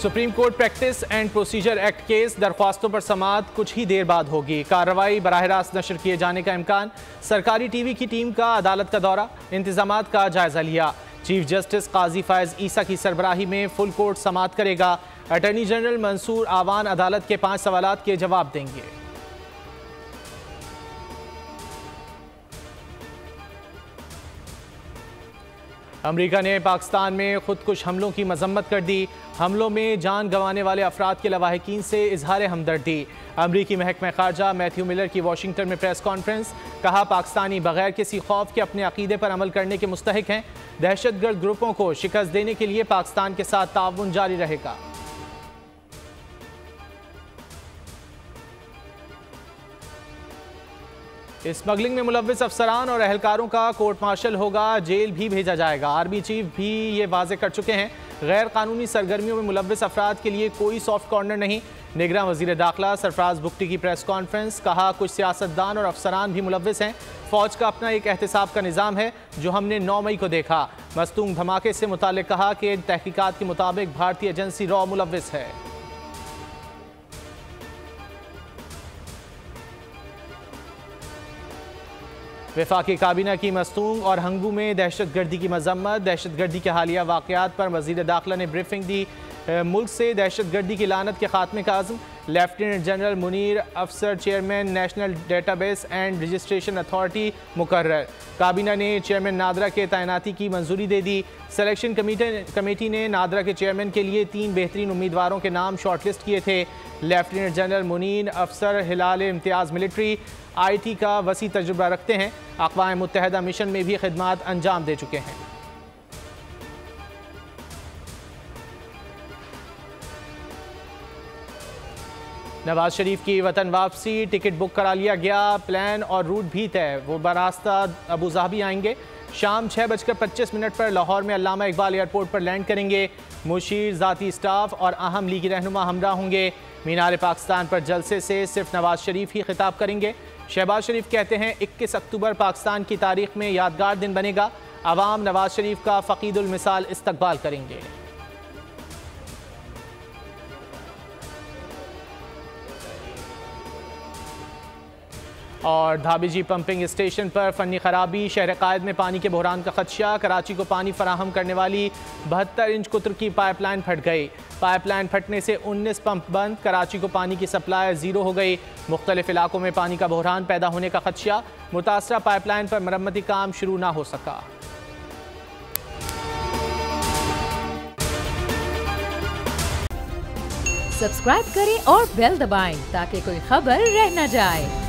Supreme court practice and procedure act case दरख्वास्तों पर समाअत कुछ ही देर बाद होगी। कार्रवाई बराह रास्त नशर किए जाने का इम्कान। सरकारी टीवी की टीम का अदालत का दौरा, इंतजामात का जायजा लिया। चीफ जस्टिस काजी फायज ईसा की सरबराही में फुल कोर्ट समाअत करेगा। अटॉर्नी जनरल मंसूर आवान अदालत के 5 सवालात के जवाब देंगे। अमेरिका ने पाकिस्तान में खुदकुश हमलों की मजम्मत कर दी। हमलों में जान गंवाने वाले अफराद के लवाहिकीन से इजहार हमदर्दी। अमरीकी महकमा खारजा मैथ्यू मिलर की वाशिंगटन में प्रेस कॉन्फ्रेंस, कहा पाकिस्तानी बगैर किसी खौफ के अपने अकीदे पर अमल करने के मुस्तहिक हैं। दहशतगर्द ग्रुपों को शिकस्त देने के लिए पाकिस्तान के साथ ताउन जारी रहेगा। स्मगलिंग में मुलव्विस अफसरान और एहलकारों का कोर्ट मार्शल होगा, जेल भी भेजा जाएगा। आर्मी चीफ भी ये वाजे कर चुके हैं, गैर कानूनी सरगर्मियों में मुलव्विस अफराद के लिए कोई सॉफ्ट कॉर्नर नहीं। निगरान वजीर दाखिला सरफराज बुख्ती की प्रेस कॉन्फ्रेंस, कहा कुछ सियासतदान और अफसरान भी मुलव्विस हैं। फौज का अपना एक एहतसाब का निज़ाम है जो हमने 9 मई को देखा। मस्तूंग धमाके से मुताल्लिक कहा कि तहकीकात के मुताबिक भारतीय एजेंसी रॉ मुलव्विस है। वफाकी काबीना की मस्तूंग और हंगू में दहशतगर्दी की मजम्मत। दहशतगर्दी के हालिया वाक़यात पर वज़ीर दाखिला ने ब्रीफिंग दी। मुल्क से दहशतगर्दी की लानत के खात्मे का आज़म। लेफ्टिनेंट जनरल मुनीर अफसर chairman national database and registration authority मुकर्रर। काबीना ने चेयरमैन नादरा के तैनाती की मंजूरी दे दी। सिलेक्शन कमेटी ने नादरा के चेयरमैन के लिए 3 बेहतरीन उम्मीदवारों के नाम शॉर्टलिस्ट किए थे। लेफ्टिनेंट जनरल मुनीर अफसर हिलाल इम्तियाज़ मिलिट्री, IT का वसी तजुर्बा रखते हैं। अक़वाम मुत्तहिदा मिशन में भी खिदमात अंजाम दे चुके हैं। नवाज शरीफ की वतन वापसी, टिकट बुक करा लिया गया, प्लान और रूट भी तय। वो बरास्ता अबू धाबी आएंगे। शाम 6:25 पर लाहौर में अल्लामा इकबाल एयरपोर्ट पर लैंड करेंगे। मुशीर, ज़ाती स्टाफ और अहम लीगी रहनुमा हमरा होंगे। मीनार पाकिस्तान पर जलसे से सिर्फ नवाज शरीफ ही खिताब करेंगे। शहबाज शरीफ कहते हैं 21 अक्टूबर पाकिस्तान की तारीख में यादगार दिन बनेगा। अवाम नवाज शरीफ का फ़कीदुल मिसाल इस्तकबाल करेंगे। और धाबीजी पंपिंग स्टेशन पर फनी खराबी, शहर कायद में पानी के बहरान का खदशा। कराची को पानी फराहम करने वाली 72 इंच कुतर की पाइपलाइन फट गई। पाइपलाइन फटने से 19 पंप बंद। कराची को पानी की सप्लाई 0 हो गई। मुख्तलिफ इलाकों में पानी का बहरान पैदा होने का खदशा। मुतासरा पाइपलाइन पर मरम्मती काम शुरू ना हो सका। सब्सक्राइब करें और बेल दबाएं ताकि कोई खबर रह न जाए।